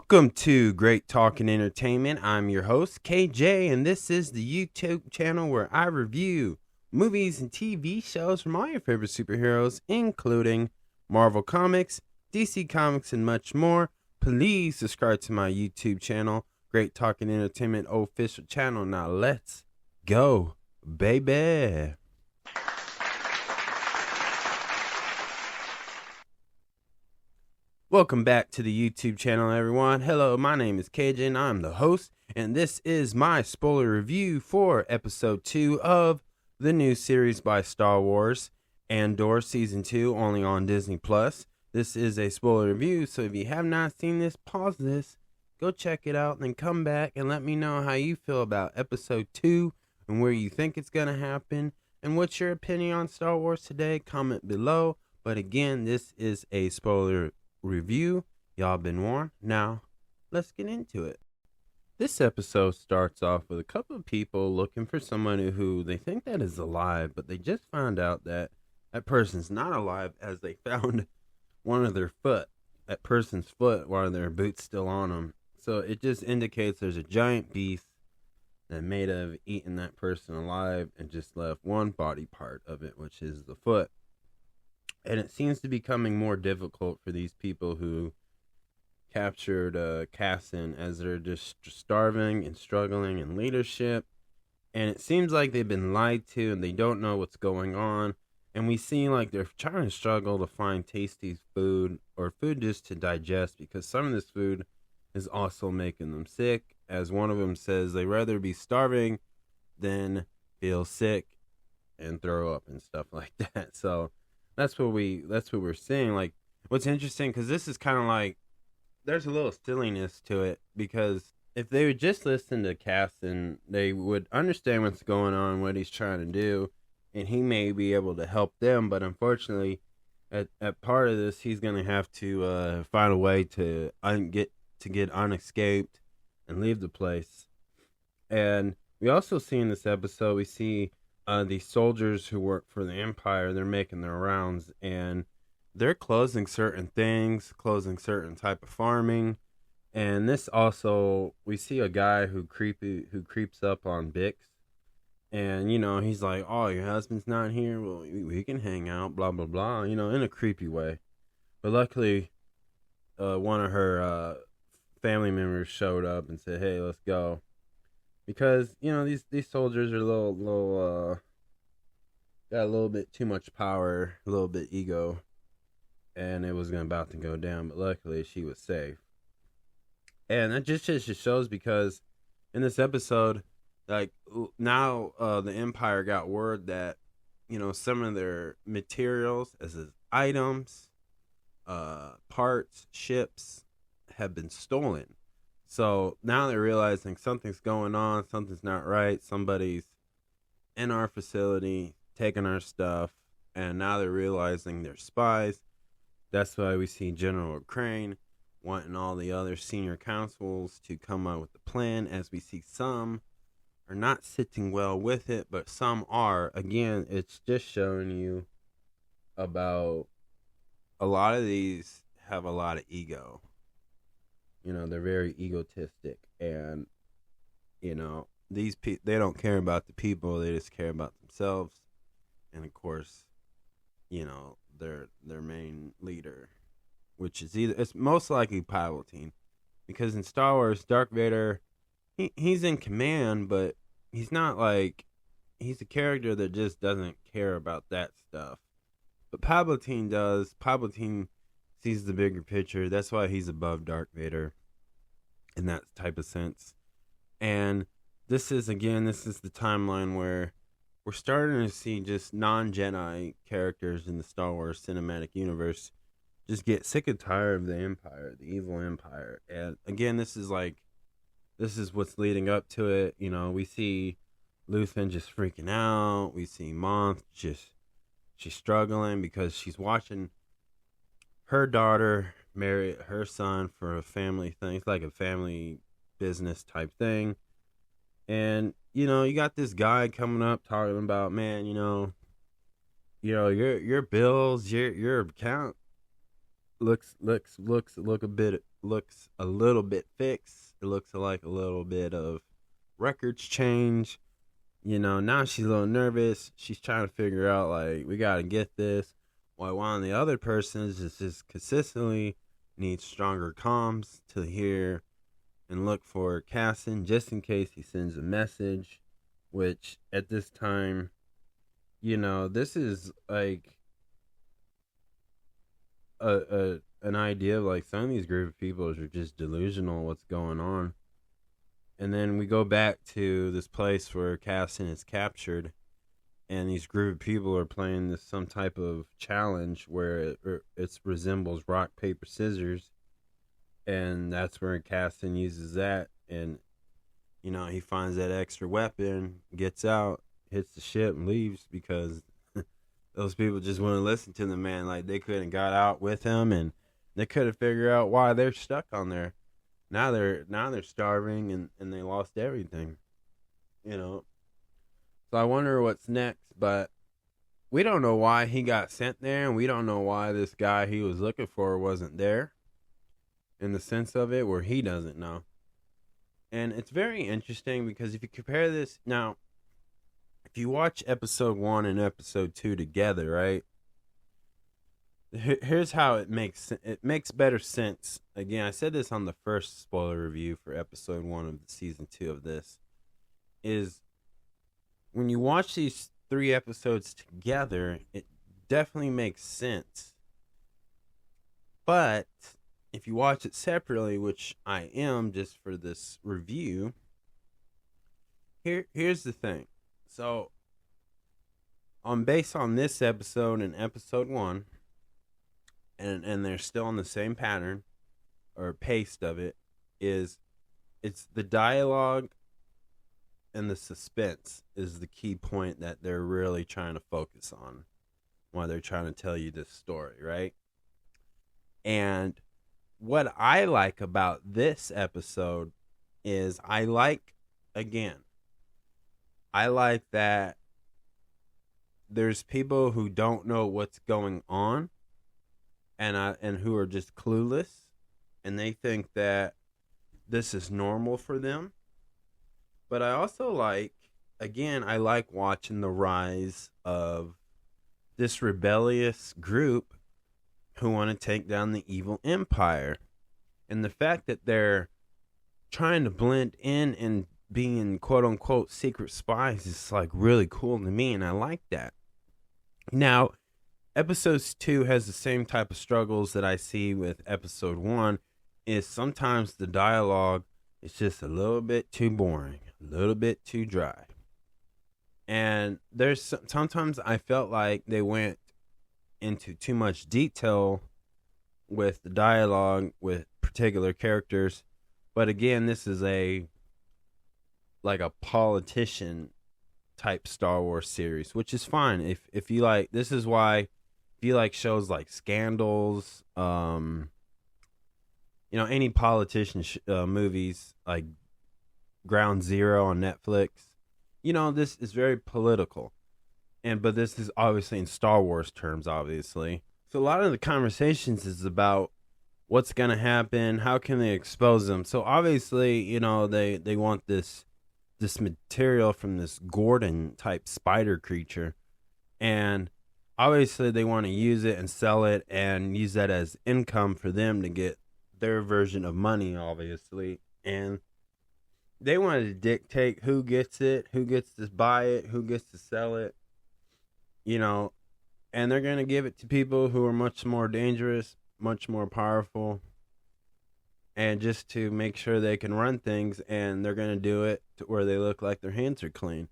Welcome to Great Talk and Entertainment. I'm your host, KJ, and this is the YouTube channel where I review movies and TV shows from all your favorite superheroes, including Marvel Comics, DC Comics, and much more. Please subscribe to my YouTube channel, Great Talk and Entertainment official channel. Now let's go, baby. Welcome back to the YouTube channel, everyone. Hello, my name is KJ, and I'm the host, and this is my spoiler review for Episode 2 of the new series by Star Wars, Andor Season 2, only on Disney+. This is a spoiler review, so if you have not seen this, pause this, go check it out, and then come back and let me know how you feel about Episode 2 and where you think it's going to happen, and what's your opinion on Star Wars today. Comment below. But again, this is a spoiler review. Y'all been warned. Now let's get into it. This episode starts off with a couple of people looking for someone who they think that is alive, but they just found out that that person's not alive, as they found one of their foot, that person's foot, while their boot's still on them. So it just indicates there's a giant beast that may have eaten that person alive and just left one body part of it, which is the foot. And it seems to be becoming more difficult for these people who captured Cassin, as they're just starving and struggling in leadership. And it seems like they've been lied to and they don't know what's going on. And we see like they're trying to struggle to find tasty food or food just to digest, because some of this food is also making them sick. As one of them says, they'd rather be starving than feel sick and throw up and stuff like that. So that's what we're seeing. Like, what's interesting, because this is kind of like, there's a little silliness to it, because if they would just listen to Cassin, they would understand what's going on, what he's trying to do, and he may be able to help them. But unfortunately, at part of this, he's going to have to find a way to get unescaped and leave the place. And we also see in this episode, we see these soldiers who work for the Empire. They're making their rounds, and they're closing certain things, closing certain type of farming. And this also, we see a guy who creeps up on Bix, and he's like, "Oh, your husband's not here. Well, we can hang out." Blah blah blah. In a creepy way. But luckily, one of her family members showed up and said, "Hey, let's go." Because, these soldiers are got a little bit too much power, a little bit ego, and it was about to go down, but luckily she was safe. And that just shows, because in this episode, like, now the Empire got word that, some of their materials, as items, parts, ships, have been stolen. So now they're realizing something's going on, something's not right, somebody's in our facility taking our stuff, and now they're realizing they're spies. That's why we see General Crane wanting all the other senior councils to come up with a plan, as we see some are not sitting well with it, but some are. Again, it's just showing you about a lot of these have a lot of ego. They're very egotistic, and these they don't care about the people, they just care about themselves. And of course, their main leader, which is it's most likely Palpatine, because in Star Wars, Darth Vader, he's in command, but he's not like, he's a character that just doesn't care about that stuff. But Palpatine does. Palpatine sees the bigger picture. That's why he's above Darth Vader in that type of sense. And this is the timeline where we're starting to see just non-Jedi characters in the Star Wars cinematic universe just get sick and tired of the Empire, the evil Empire. And again, this is what's leading up to it. We see Luthen just freaking out. We see Moth she's struggling because she's watching her daughter marry her son for a family thing. It's like a family business type thing. And, you got this guy coming up talking about, man, your bills, your account looks a bit looks a little bit fixed. It looks like a little bit of records change. Now she's a little nervous. She's trying to figure out, like, we got to get this. While one of the other persons is just consistently needs stronger comms to hear and look for Casson just in case he sends a message, which at this time, this is like an idea of like some of these group of people are just delusional what's going on. And then we go back to this place where Casson is captured, and these group of people are playing this some type of challenge where it resembles rock, paper, scissors. And that's where Casson uses that, and he finds that extra weapon, gets out, hits the ship, and leaves because those people just wouldn't listen to the man. Like, they couldn't got out with him, and they couldn't figure out why they're stuck on there. Now they're starving, and they lost everything. So I wonder what's next, but we don't know why he got sent there, and we don't know why this guy he was looking for wasn't there. In the sense of it, where he doesn't know. And it's very interesting because if you compare this now, if you watch episode 1 and episode 2 together, right? Here's how it makes better sense. Again, I said this on the first spoiler review for episode 1 of the season 2 of this. Is when you watch these 3 episodes together, it definitely makes sense. But if you watch it separately, which I am just for this review, here's the thing. So, based on this episode and episode 1, and they're still on the same pattern or pace of it, it's the dialogue and the suspense is the key point that they're really trying to focus on while they're trying to tell you this story, right? And what I like about this episode is I like that there's people who don't know what's going on and who are just clueless, and they think that this is normal for them. But I also like watching the rise of this rebellious group who want to take down the evil empire. And the fact that they're trying to blend in and being quote-unquote secret spies is like really cool to me, and I like that. Now, episodes 2 has the same type of struggles that I see with episode 1, is sometimes the dialogue is just a little bit too boring, a little bit too dry. And sometimes I felt like they went into too much detail with the dialogue with particular characters. But again, this is a politician type Star Wars series, which is fine. If you like, this is why if you like shows like Scandals, any politician movies like Ground Zero on Netflix, this is very political. But this is obviously in Star Wars terms, obviously. So a lot of the conversations is about what's going to happen, how can they expose them. So obviously, they want this material from this Gordon type spider creature. And obviously they want to use it and sell it and use that as income for them to get their version of money, obviously. And they want to dictate who gets it, who gets to buy it, who gets to sell it. And they're going to give it to people who are much more dangerous, much more powerful, and just to make sure they can run things, and they're going to do it to where they look like their hands are clean.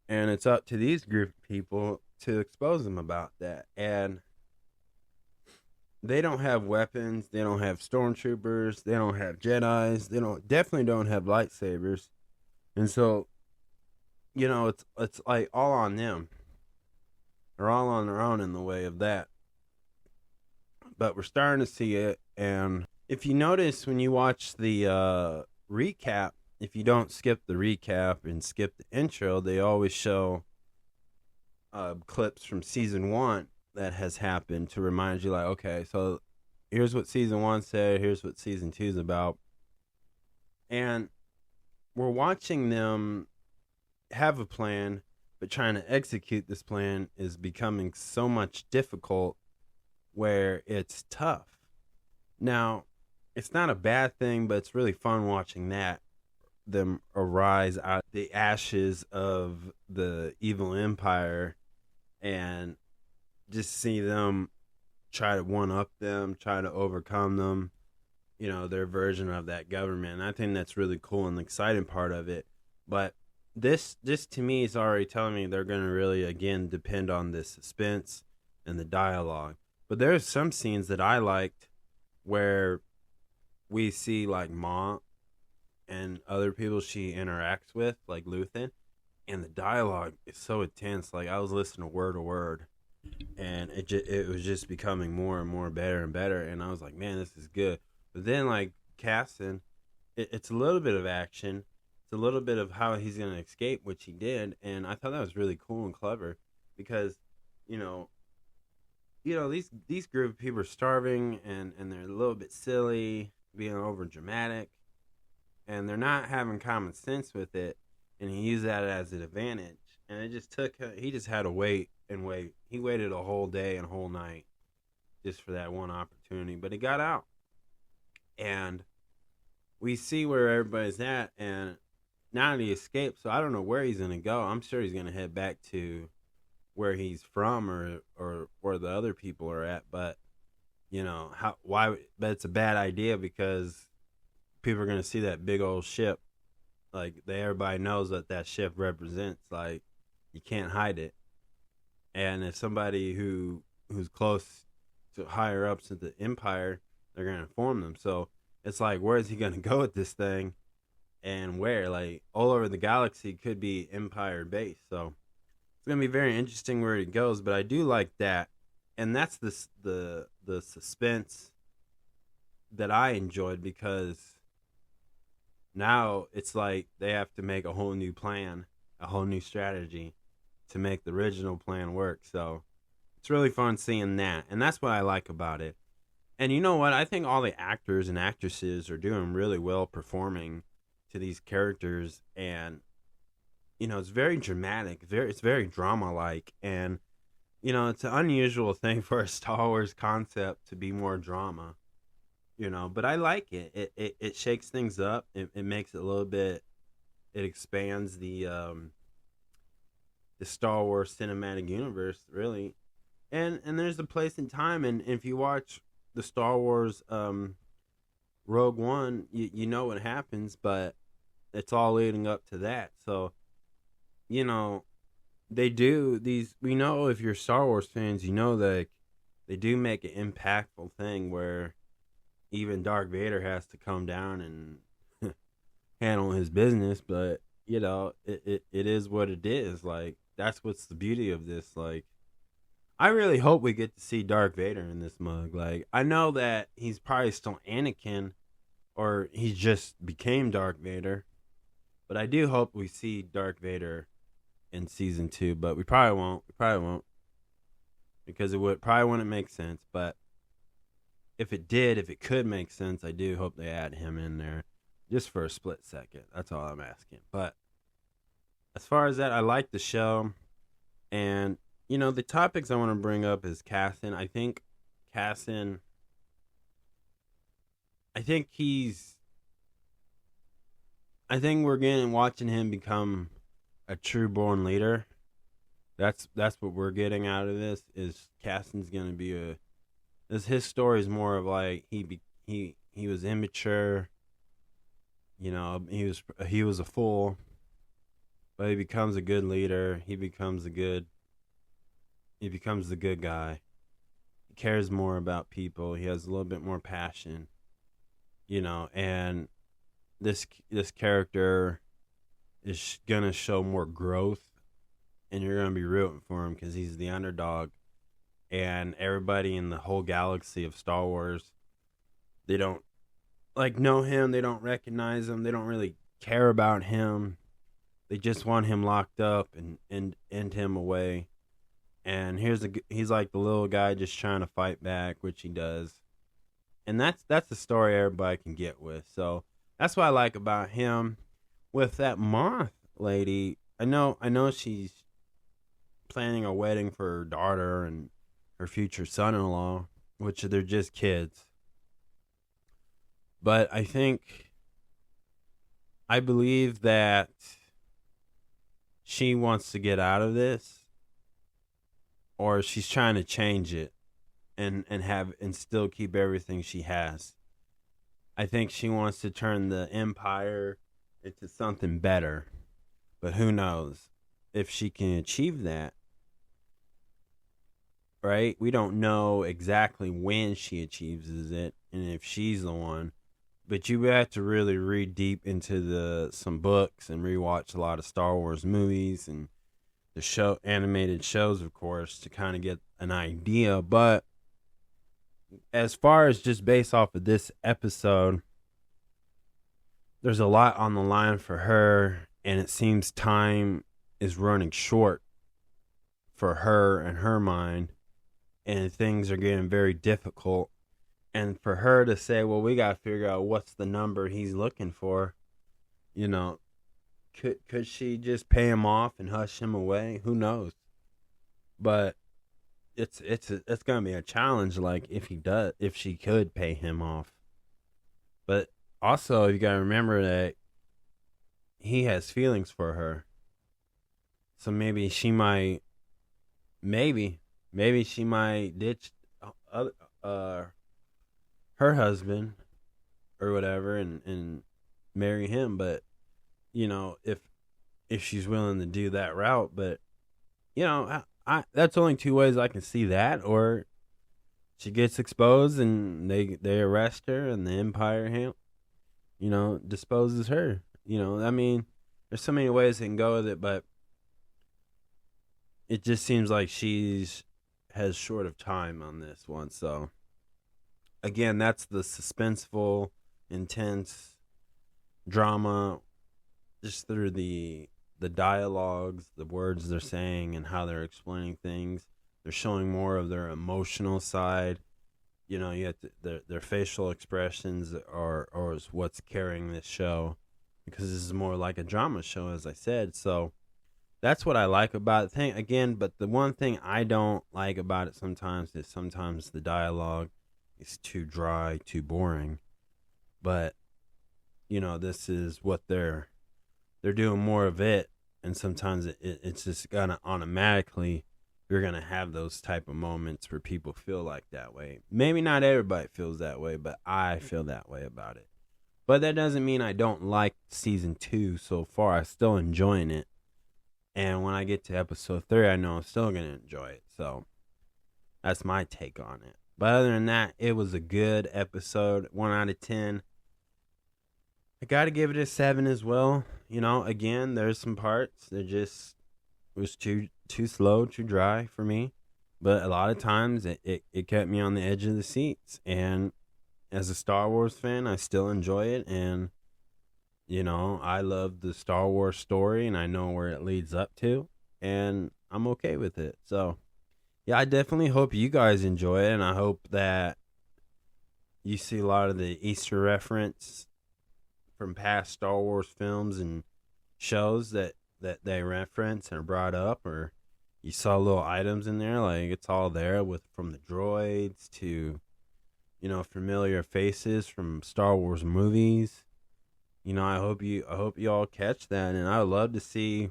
And it's up to these group of people to expose them about that. And they don't have weapons, they don't have stormtroopers, they don't have Jedis, definitely don't have lightsabers. And so, it's like all on them. They're all on their own in the way of that. But we're starting to see it. And if you notice when you watch the recap, if you don't skip the recap and skip the intro, they always show clips from season 1 that has happened to remind you, like, okay, so here's what season 1 said, here's what season 2 is about. And we're watching them have a plan, but trying to execute this plan is becoming so much difficult where it's tough. Now, it's not a bad thing, but it's really fun watching them arise out of the ashes of the evil empire and just see them try to one up them, try to overcome them, their version of that government. And I think that's really cool and the exciting part of it. But this to me is already telling me they're going to really, again, depend on the suspense and the dialogue. But there's some scenes that I liked where we see like Ma and other people she interacts with, like Luthen, and the dialogue is so intense. Like, I was listening word to word, and it was just becoming more and more better and better. And I was like, man, this is good. But then, like, Cassian, it's a little bit of action. It's a little bit of how he's going to escape, which he did. And I thought that was really cool and clever because, these group of people are starving and they're a little bit silly, being over dramatic, and they're not having common sense with it. And he used that as an advantage. And it just he just had to wait and wait. He waited a whole day and a whole night just for that one opportunity. But he got out. And we see where everybody's at. And now that he escaped, so I don't know where he's going to go. I'm sure he's going to head back to where he's from or where the other people are at. But, but it's a bad idea because people are going to see that big old ship. Like, everybody knows what that ship represents. Like, you can't hide it. And if somebody who's close to higher ups at the Empire, they're going to inform them. So it's like, where is he going to go with this thing? And where? Like, all over the galaxy could be Empire base. So it's going to be very interesting where he goes. But I do like that. And that's the suspense that I enjoyed, because now it's like they have to make a whole new plan, a whole new strategy to make the original plan work. So it's really fun seeing that. And that's what I like about it. And you know what? I think all the actors and actresses are doing really well performing to these characters. And, it's very dramatic. It's very drama-like. And, it's an unusual thing for a Star Wars concept to be more drama. But I like it. It shakes things up. It makes it a little bit. It expands the Star Wars cinematic universe, really, and there's a place and time. And if you watch the Star Wars Rogue One, you know what happens, but it's all leading up to that. So, they do these. We know, if you're Star Wars fans, that they do make an impactful thing where even Darth Vader has to come down and handle his business. But, it is what it is. Like, that's what's the beauty of this. Like, I really hope we get to see Darth Vader in this mug. Like, I know that he's probably still Anakin, or he just became Darth Vader. But I do hope we see Darth Vader in season 2. But we probably won't. Because it probably wouldn't make sense. But if it could make sense, I do hope they add him in there just for a split second. That's all I'm asking. But as far as that, I like the show. And, the topics I want to bring up is Cassian. I think we're watching him become a true born leader. That's what we're getting out of this, is Cassian's going to be his story is more of like he was immature, he was a fool, but he becomes a good leader. He becomes the good guy. He cares more about people. He has a little bit more passion, and this character is gonna show more growth, and you're gonna be rooting for him because he's the underdog. And everybody in the whole galaxy of Star Wars, they don't know him. They don't recognize him. They don't really care about him. They just want him locked up and end him away. And he's like the little guy just trying to fight back, which he does. And that's the story everybody can get with. So that's what I like about him. With that Moth lady, I know she's planning a wedding for her daughter and her future son-in-law, which they're just kids. But I believe that she wants to get out of this, or she's trying to change it and still keep everything she has. I think she wants to turn the empire into something better. But who knows if she can achieve that, right? We don't know exactly when she achieves it and if she's the one. But you have to really read deep into some books and rewatch a lot of Star Wars movies and the animated shows, of course, to kind of get an idea. But as far as just based off of this episode, there's a lot on the line for her, and it seems time is running short for her and her mind, and things are getting very difficult. And for her to say, well, we got to figure out what's the number he's looking for, could she just pay him off and hush him away? Who knows? But it's going to be a challenge, like if she could pay him off. But also, you got to remember that he has feelings for her. So maybe she might ditch her husband or whatever and marry him. But if she's willing to do that route, but I that's only two ways I can see that. Or she gets exposed and they arrest her and the Empire disposes her. I mean, there's so many ways they can go with it, but it just seems like has short of time on this one. So again, that's the suspenseful, intense drama, just through the dialogues, the words they're saying, and how they're explaining things. They're showing more of their emotional side. You have their facial expressions is what's carrying this show, because this is more like a drama show, as I said. So that's what I like about it. But the one thing I don't like about it sometimes is the dialogue is too dry, too boring. But this is what they're doing more of it, and sometimes it's just gonna automatically, you're gonna have those type of moments where people feel like that way. Maybe not everybody feels that way, but I feel that way about it. But that doesn't mean I don't like season 2 so far. I'm still enjoying it, and when I get to episode 3, I know I'm still gonna enjoy it. So that's my take on it. But other than that, it was a good episode. 1 out of 10. I gotta give it a 7 as well. Again, there's some parts that just was too slow, too dry for me. But a lot of times it kept me on the edge of the seats. And as a Star Wars fan, I still enjoy it. And, I love the Star Wars story, and I know where it leads up to. And I'm okay with it. So, yeah, I definitely hope you guys enjoy it. And I hope that you see a lot of the Easter reference from past Star Wars films and shows that they reference and are brought up, or you saw little items in there, like it's all there, from the droids to familiar faces from Star Wars movies. I hope you all catch that, and I would love to see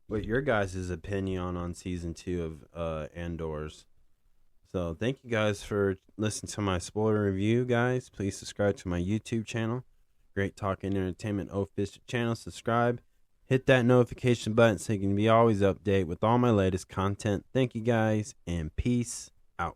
what your guys' opinion on season 2 of AndorS. So thank you guys for listening to my spoiler review, guys. Please subscribe to my YouTube channel, Great Talk and Entertainment official channel. Subscribe, hit that notification button so you can be always updated with all my latest content. Thank you guys, and peace out.